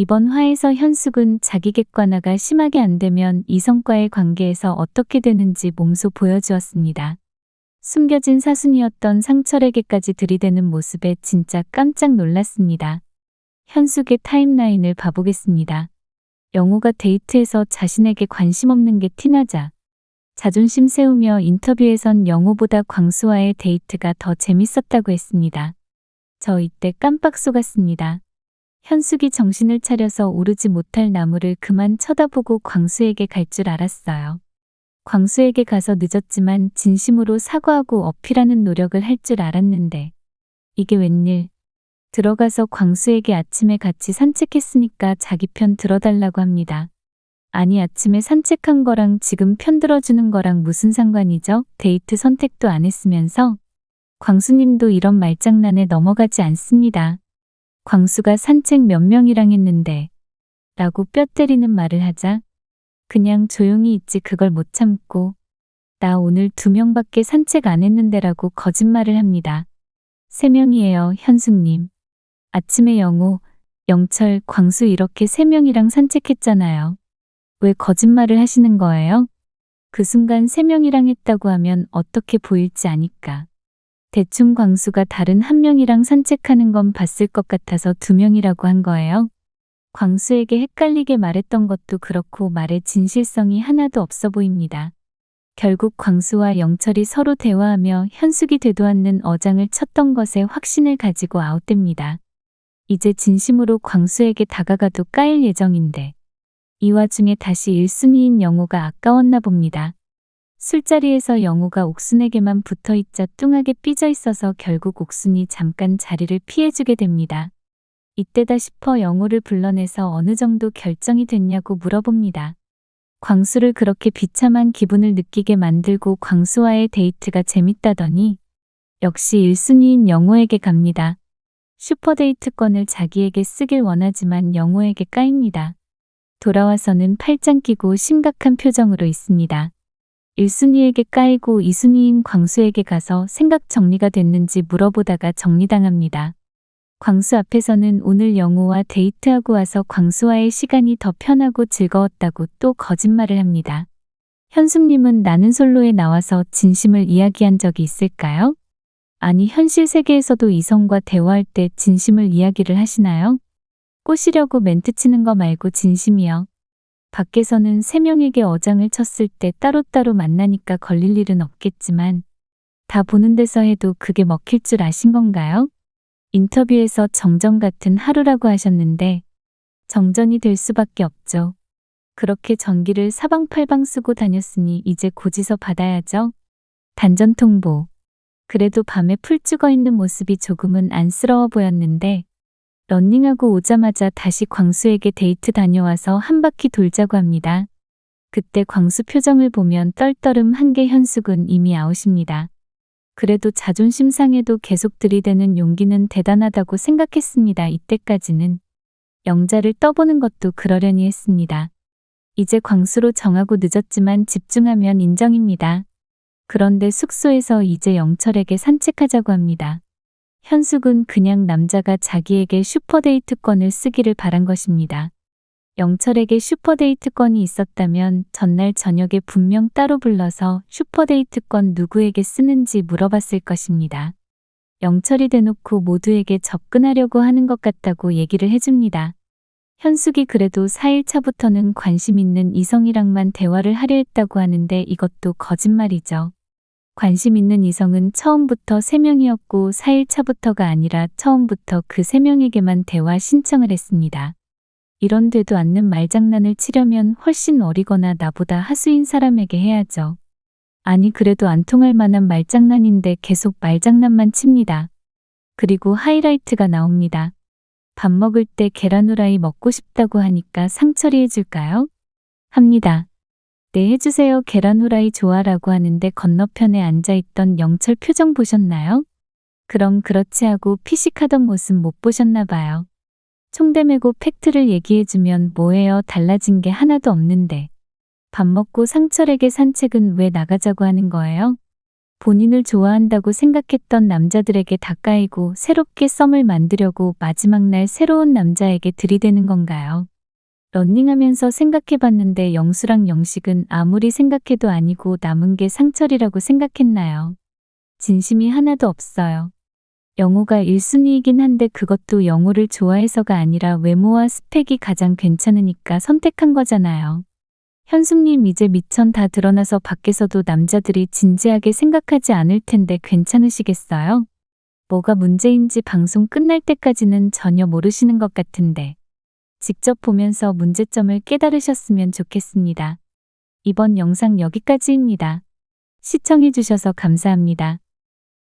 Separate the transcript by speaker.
Speaker 1: 이번 화에서 현숙은 자기 객관화가 심하게 안 되면 이성과의 관계에서 어떻게 되는지 몸소 보여주었습니다. 숨겨진 사순이었던 상철에게까지 들이대는 모습에 진짜 깜짝 놀랐습니다. 현숙의 타임라인을 봐보겠습니다. 영호가 데이트에서 자신에게 관심 없는 게 티나자 자존심 세우며 인터뷰에선 영호보다 광수와의 데이트가 더 재밌었다고 했습니다. 저 이때 깜빡 속았습니다. 현숙이 정신을 차려서 오르지 못할 나무를 그만 쳐다보고 광수에게 갈 줄 알았어요. 광수에게 가서 늦었지만 진심으로 사과하고 어필하는 노력을 할 줄 알았는데 이게 웬일. 들어가서 광수에게 아침에 같이 산책했으니까 자기 편 들어달라고 합니다. 아니 아침에 산책한 거랑 지금 편 들어주는 거랑 무슨 상관이죠? 데이트 선택도 안 했으면서. 광수님도 이런 말장난에 넘어가지 않습니다. 광수가 산책 몇 명이랑 했는데 라고 뼈 때리는 말을 하자 그냥 조용히 있지 그걸 못 참고 나 오늘 2명밖에 산책 안 했는데라고 거짓말을 합니다. 3명이에요 현숙님. 아침에 영호, 영철, 광수 이렇게 3명이랑 산책했잖아요. 왜 거짓말을 하시는 거예요? 그 순간 3명이랑 했다고 하면 어떻게 보일지 아니까. 대충 광수가 다른 1명이랑 산책하는 건 봤을 것 같아서 2명이라고 한 거예요. 광수에게 헷갈리게 말했던 것도 그렇고 말의 진실성이 하나도 없어 보입니다. 결국 광수와 영철이 서로 대화하며 현숙이 되도 않는 어장을 쳤던 것에 확신을 가지고 아웃됩니다. 이제 진심으로 광수에게 다가가도 까일 예정인데 이 와중에 다시 1순위인 영호가 아까웠나 봅니다. 술자리에서 영호가 옥순에게만 붙어있자 뚱하게 삐져있어서 결국 옥순이 잠깐 자리를 피해주게 됩니다. 이때다 싶어 영호를 불러내서 어느 정도 결정이 됐냐고 물어봅니다. 광수를 그렇게 비참한 기분을 느끼게 만들고 광수와의 데이트가 재밌다더니 역시 1순위인 영호에게 갑니다. 슈퍼데이트권을 자기에게 쓰길 원하지만 영호에게 까입니다. 돌아와서는 팔짱 끼고 심각한 표정으로 있습니다. 1순위에게 까이고 2순위인 광수에게 가서 생각 정리가 됐는지 물어보다가 정리당합니다. 광수 앞에서는 오늘 영호와 데이트하고 와서 광수와의 시간이 더 편하고 즐거웠다고 또 거짓말을 합니다. 현숙님은 나는 솔로에 나와서 진심을 이야기한 적이 있을까요? 아니 현실 세계에서도 이성과 대화할 때 진심을 이야기를 하시나요? 꼬시려고 멘트 치는 거 말고 진심이요. 밖에서는 3명에게 어장을 쳤을 때 따로따로 만나니까 걸릴 일은 없겠지만 다 보는 데서 해도 그게 먹힐 줄 아신 건가요? 인터뷰에서 정전 같은 하루라고 하셨는데 정전이 될 수밖에 없죠. 그렇게 전기를 사방팔방 쓰고 다녔으니 이제 고지서 받아야죠. 단전 통보. 그래도 밤에 풀 죽어 있는 모습이 조금은 안쓰러워 보였는데 러닝하고 오자마자 다시 광수에게 데이트 다녀와서 한 바퀴 돌자고 합니다. 그때 광수 표정을 보면 떨떠름한 게 현숙은 이미 아웃입니다. 그래도 자존심 상해도 계속 들이대는 용기는 대단하다고 생각했습니다. 이때까지는 영자를 떠보는 것도 그러려니 했습니다. 이제 광수로 정하고 늦었지만 집중하면 인정입니다. 그런데 숙소에서 이제 영철에게 산책하자고 합니다. 현숙은 그냥 남자가 자기에게 슈퍼데이트권을 쓰기를 바란 것입니다. 영철에게 슈퍼데이트권이 있었다면 전날 저녁에 분명 따로 불러서 슈퍼데이트권 누구에게 쓰는지 물어봤을 것입니다. 영철이 대놓고 모두에게 접근하려고 하는 것 같다고 얘기를 해줍니다. 현숙이 그래도 4일차부터는 관심 있는 이성이랑만 대화를 하려 했다고 하는데 이것도 거짓말이죠. 관심 있는 이성은 처음부터 3명이었고 4일차부터가 아니라 처음부터 그 3명에게만 대화 신청을 했습니다. 이런 되도 않는 말장난을 치려면 훨씬 어리거나 나보다 하수인 사람에게 해야죠. 아니 그래도 안 통할 만한 말장난인데 계속 말장난만 칩니다. 그리고 하이라이트가 나옵니다. 밥 먹을 때 계란 후라이 먹고 싶다고 하니까 상처리 해줄까요? 합니다. 네 해주세요. 계란 후라이 좋아라고 하는데 건너편에 앉아있던 영철 표정 보셨나요? 그럼 그렇지 하고 피식하던 모습 못 보셨나 봐요. 총대매고 팩트를 얘기해주면 뭐예요? 달라진 게 하나도 없는데. 밥 먹고 상철에게 산책은 왜 나가자고 하는 거예요? 본인을 좋아한다고 생각했던 남자들에게 다 까이고 새롭게 썸을 만들려고 마지막 날 새로운 남자에게 들이대는 건가요? 런닝하면서 생각해봤는데 영수랑 영식은 아무리 생각해도 아니고 남은 게 상철이라고 생각했나요? 진심이 하나도 없어요. 영호가 1순위이긴 한데 그것도 영호를 좋아해서가 아니라 외모와 스펙이 가장 괜찮으니까 선택한 거잖아요. 현숙님 이제 미천 다 드러나서 밖에서도 남자들이 진지하게 생각하지 않을 텐데 괜찮으시겠어요? 뭐가 문제인지 방송 끝날 때까지는 전혀 모르시는 것 같은데. 직접 보면서 문제점을 깨달으셨으면 좋겠습니다. 이번 영상 여기까지입니다. 시청해주셔서 감사합니다.